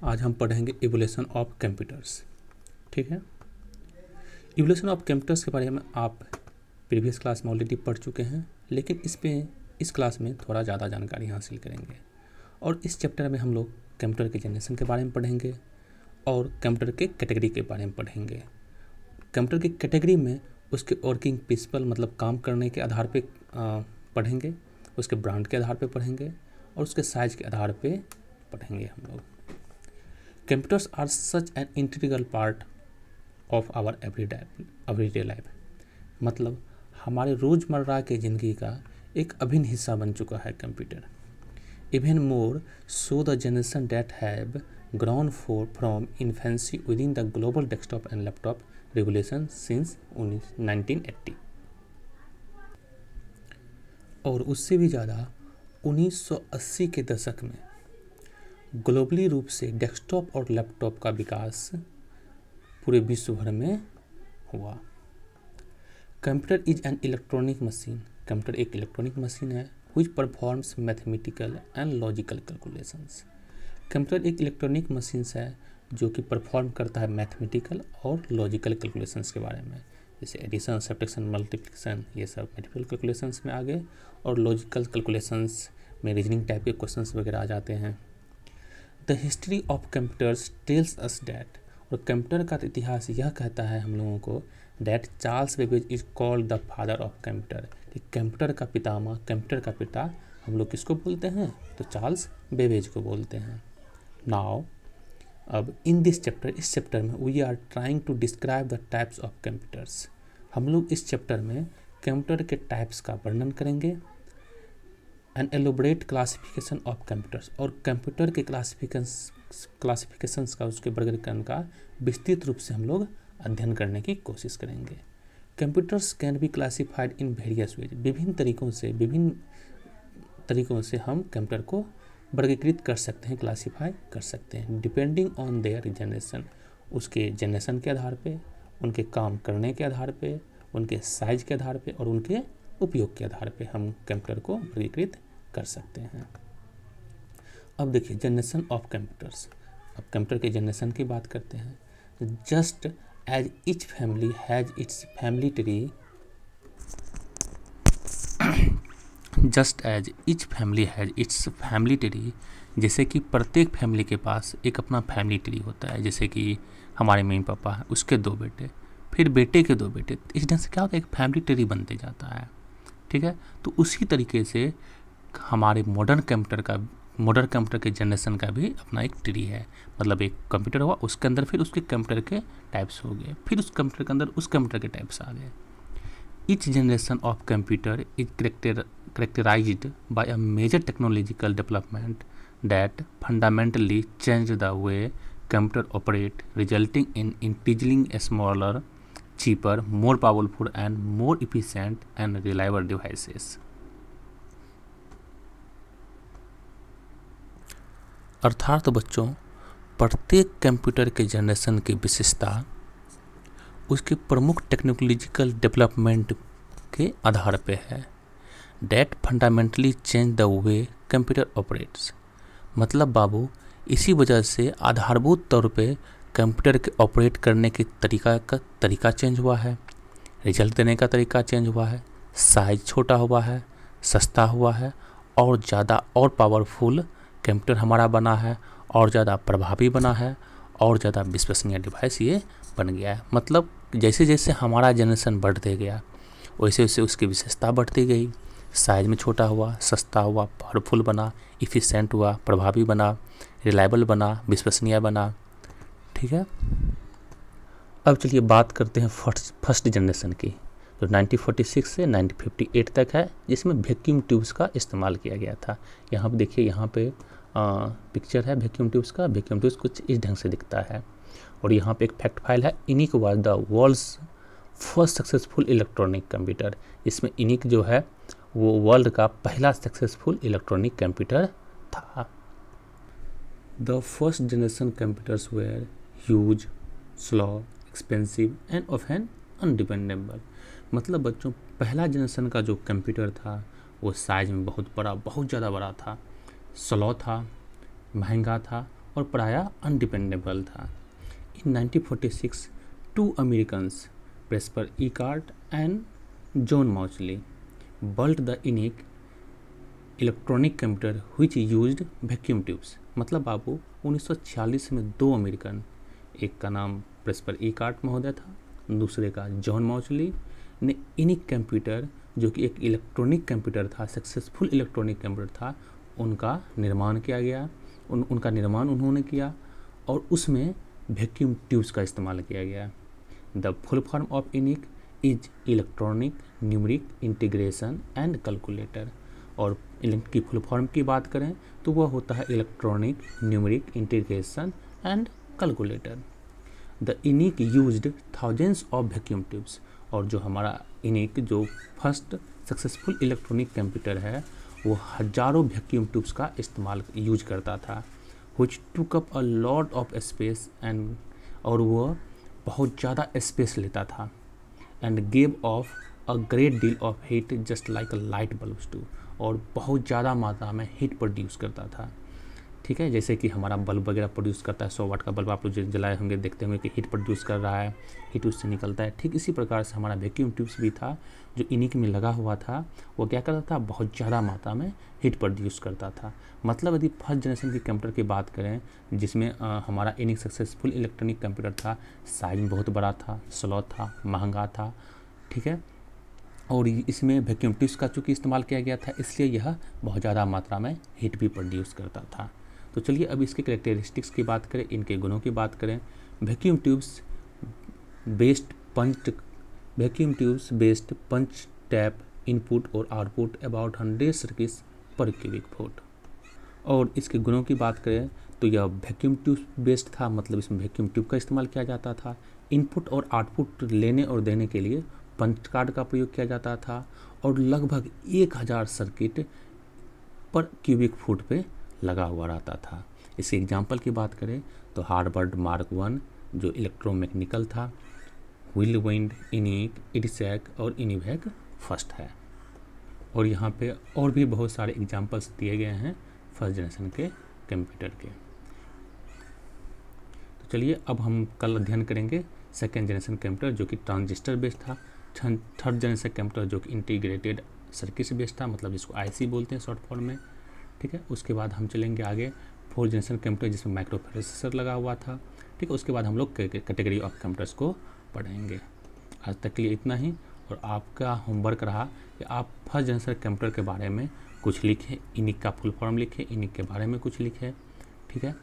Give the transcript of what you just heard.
आज हम पढ़ेंगे इवोल्यूशन ऑफ कंप्यूटर्स। ठीक है, इवोल्यूशन ऑफ कंप्यूटर्स के बारे में आप प्रीवियस क्लास में ऑलरेडी पढ़ चुके हैं, लेकिन इस क्लास में थोड़ा ज़्यादा जानकारी हासिल करेंगे। और इस चैप्टर में हम लोग कंप्यूटर के जनरेशन के बारे में पढ़ेंगे और कंप्यूटर के कैटेगरी के बारे में पढ़ेंगे। कंप्यूटर की कैटेगरी में उसके वर्किंग प्रिंसिपल मतलब काम करने के आधार पे पढ़ेंगे, उसके ब्रांड के आधार पे पढ़ेंगे और उसके साइज के आधार पे पढ़ेंगे हम लोग। Computers are such an integral part of our everyday life, मतलब हमारे रोज़मर्रा के ज़िंदगी का एक अभिन्न हिस्सा बन चुका है computer. Even more so the generation that have ground from infancy with in the global desktop and laptop revolution since 1980, और उससे भी ज़्यादा 1980 के दशक में ग्लोबली रूप से डेस्कटॉप और लैपटॉप का विकास पूरे विश्व भर में हुआ। Computer is an electronic machine, computer एक इलेक्ट्रॉनिक मशीन है which performs mathematical and logical calculations। Computer एक इलेक्ट्रॉनिक मशीन है जो कि परफॉर्म करता है मैथमेटिकल और लॉजिकल कैलकुलेशंस के बारे में, जैसे एडिशन, सब्ट्रैक्शन, मल्टीप्लिकेशन, ये सब मैथमेटिकल कैलकुलेशंस में आ गए, और लॉजिकल कैलकुलेशंस में रीजनिंग टाइप के क्वेश्चंस वगैरह आ जाते हैं। The history of computers tells us that, और कंप्यूटर का इतिहास यह कहता है हम लोगों को that Charles Babbage is called the father of computer, कि कंप्यूटर का पितामह, कंप्यूटर का पिता हम लोग किसको बोलते हैं, तो चार्ल्स बेबेज को बोलते हैं। नाउ अब इन दिस चैप्टर, इस चैप्टर में we are trying to describe the types of computers. हम लोग इस चैप्टर में कंप्यूटर के टाइप्स का वर्णन करेंगे, an elaborate classification of computers, और कंप्यूटर के क्लासिफिकेशंस का, उसके वर्गीकरण का विस्तृत रूप से हम लोग अध्ययन करने की कोशिश करेंगे। Computers can be classified in various ways, विभिन्न तरीकों से हम कंप्यूटर को वर्गीकृत कर सकते हैं, क्लासीफाई कर सकते हैं, डिपेंडिंग ऑन देयर जनरेशन, उसके जनरेशन के आधार पे, उनके काम करने के आधार पे, उनके साइज के आधार पे और उनके उपयोग के आधार पे हम कंप्यूटर को वर्गीकृत कर सकते हैं। अब देखिए जनरेशन ऑफ कंप्यूटर्स, अब कंप्यूटर के जनरेशन की बात करते हैं। Just as each family has its family tree, just as each family has its family tree, जैसे कि प्रत्येक फैमिली के पास एक अपना फैमिली ट्री होता है, जैसे कि हमारे मम्मी पापा हैं, उसके 2 बेटे, फिर बेटे के 2 बेटे, इस ढंग से क्या होता है, एक फैमिली ट्री बनते जाता है। ठीक है, तो उसी तरीके से हमारे मॉडर्न कंप्यूटर के जनरेशन का भी अपना एक ट्री है, मतलब एक कंप्यूटर हुआ, उसके अंदर फिर उसके कंप्यूटर के टाइप्स हो गए, फिर उस कंप्यूटर के अंदर उस कंप्यूटर के टाइप्स आ गए। Each generation of computer is characterized by a major technological development that fundamentally changed the way computer operate, resulting in intelligently smaller, cheaper, more powerful and more efficient and reliable devices। अर्थात बच्चों, प्रत्येक computer के generation की विशेषता उसके प्रमुख technological development के आधार पे है। That fundamentally change the way computer operates, मतलब बाबू इसी वजह से आधारभूत तौर पे कंप्यूटर के ऑपरेट करने के तरीका चेंज हुआ है, रिजल्ट देने का तरीका चेंज हुआ है, साइज छोटा हुआ है, सस्ता हुआ है, और ज़्यादा और पावरफुल कंप्यूटर हमारा बना है, और ज़्यादा प्रभावी बना है, और ज़्यादा विश्वसनीय डिवाइस ये बन गया है। मतलब जैसे जैसे हमारा जनरेशन बढ़ते गया वैसे वैसे उसकी विशेषता बढ़ती गई, साइज में छोटा हुआ, सस्ता हुआ, पावरफुल बना, इफ़िशेंट हुआ, प्रभावी बना, रिलायबल बना, विश्वसनीय बना। ठीक है, अब चलिए बात करते हैं फर्स्ट जनरेशन की, जो 1946 से 1958 तक है, जिसमें वैक्यूम ट्यूब्स का इस्तेमाल किया गया था। यहाँ पे देखिए, यहाँ पे पिक्चर है वैक्यूम ट्यूब्स का। वैक्यूम ट्यूब्स कुछ इस ढंग से दिखता है, और यहाँ पे एक फैक्ट फाइल है, ENIAC was the world's first successful electronic computer. इसमें इनिक जो है वो वर्ल्ड का पहला सक्सेसफुल इलेक्ट्रॉनिक कंप्यूटर था। The first generation computers were huge, slow, expensive and often undependable, मतलब बच्चों पहला जनरेशन का जो कंप्यूटर था वो साइज में बहुत बड़ा, बहुत ज़्यादा बड़ा था, स्लो था, महंगा था और प्रायः अनडिपेंडेबल था। In 1946 two Americans Presper Eckert and John Mauchly built the ENIAC electronic computer which used vacuum tubes. मतलब बाबू 1946 में दो अमेरिकन, एक का नाम प्रेस्पर इकार्ट महोदय था, दूसरे का जॉन मॉचली ने ENIAC कंप्यूटर, जो कि एक इलेक्ट्रॉनिक कंप्यूटर था, सक्सेसफुल इलेक्ट्रॉनिक कंप्यूटर था, उनका निर्माण किया गया। उनका निर्माण उन्होंने किया और उसमें वैक्यूम ट्यूब्स का इस्तेमाल किया गया। The full form of ENIAC is electronic numeric integration and calculator. और की फुल फॉर्म की बात करें तो वह होता है electronic numeric integration and calculator. The ENIAC used thousands of vacuum tubes. और जो हमारा ENIAC जो फर्स्ट सक्सेसफुल इलेक्ट्रॉनिक कंप्यूटर है वो हजारों वैक्यूम ट्यूब्स का इस्तेमाल यूज करता था, which took up a lot of space and और वह बहुत ज़्यादा स्पेस लेता था, and gave off a great deal of heat just like a light bulbs do। और बहुत ज़्यादा मात्रा में हीट प्रोड्यूस करता था। ठीक है, जैसे कि हमारा बल्ब वगैरह प्रोड्यूस करता है, 100 वाट का बल्ब आप लोग जलाए होंगे, देखते होंगे कि हीट प्रोड्यूस कर रहा है, हीट उससे निकलता है। ठीक इसी प्रकार से हमारा वैक्यूम ट्यूब्स भी था जो ENIAC में लगा हुआ था, वो क्या करता था, बहुत ज़्यादा मात्रा में हीट प्रोड्यूस करता था। मतलब यदि फर्स्ट जनरेशन के कंप्यूटर की बात करें जिसमें हमारा ENIAC सक्सेसफुल इलेक्ट्रॉनिक कंप्यूटर था, साइज में बहुत बड़ा था, स्लो था, महंगा था। ठीक है, और इसमें वैक्यूम ट्यूब्स का चूँकि इस्तेमाल किया गया था इसलिए यह बहुत ज़्यादा मात्रा में हीट भी प्रोड्यूस करता था। तो चलिए अब इसके कैरेक्टरिस्टिक्स की बात करें, इनके गुणों की बात करें। वैक्यूम ट्यूब्स बेस्ड पंच टैप इनपुट और आउटपुट अबाउट 100 सर्किट्स पर क्यूबिक फुट। और इसके गुणों की बात करें तो यह वैक्यूम ट्यूब बेस्ड था, मतलब इसमें वैक्यूम ट्यूब का इस्तेमाल किया जाता था। इनपुट और आउटपुट लेने और देने के लिए पंच कार्ड का प्रयोग किया जाता था और लगभग 1000 सर्किट पर क्यूबिक फुट पे लगा हुआ रहता था। इसके एग्जाम्पल की बात करें तो हार्वर्ड मार्क 1 जो इलेक्ट्रोमैकेनिकल था, व्हिरलविंड, ENIAC, EDISAC और ENIVAC फर्स्ट है। और यहाँ पे और भी बहुत सारे एग्जाम्पल्स दिए गए हैं फर्स्ट जनरेशन के कंप्यूटर के। तो चलिए अब हम कल अध्ययन करेंगे सेकेंड जनरेशन कंप्यूटर जो कि ट्रांजिस्टर बेस्ड था, थर्ड जनरेशन कंप्यूटर जो कि इंटीग्रेटेड सर्किट बेस्ड था, मतलब जिसको IC बोलते हैं शॉर्ट फॉर्म में। ठीक है, उसके बाद हम चलेंगे आगे फोर्थ जनरेशन कंप्यूटर जिसमें माइक्रो प्रोसेसर लगा हुआ था। ठीक है, उसके बाद हम लोग कैटेगरी ऑफ कंप्यूटर्स को पढ़ेंगे। आज तक के लिए इतना ही, और आपका होमवर्क रहा कि आप फर्स्ट जनरेशन कंप्यूटर के बारे में कुछ लिखें, ENIAC का फुल फॉर्म लिखें, ENIAC के बारे में कुछ लिखें। ठीक है।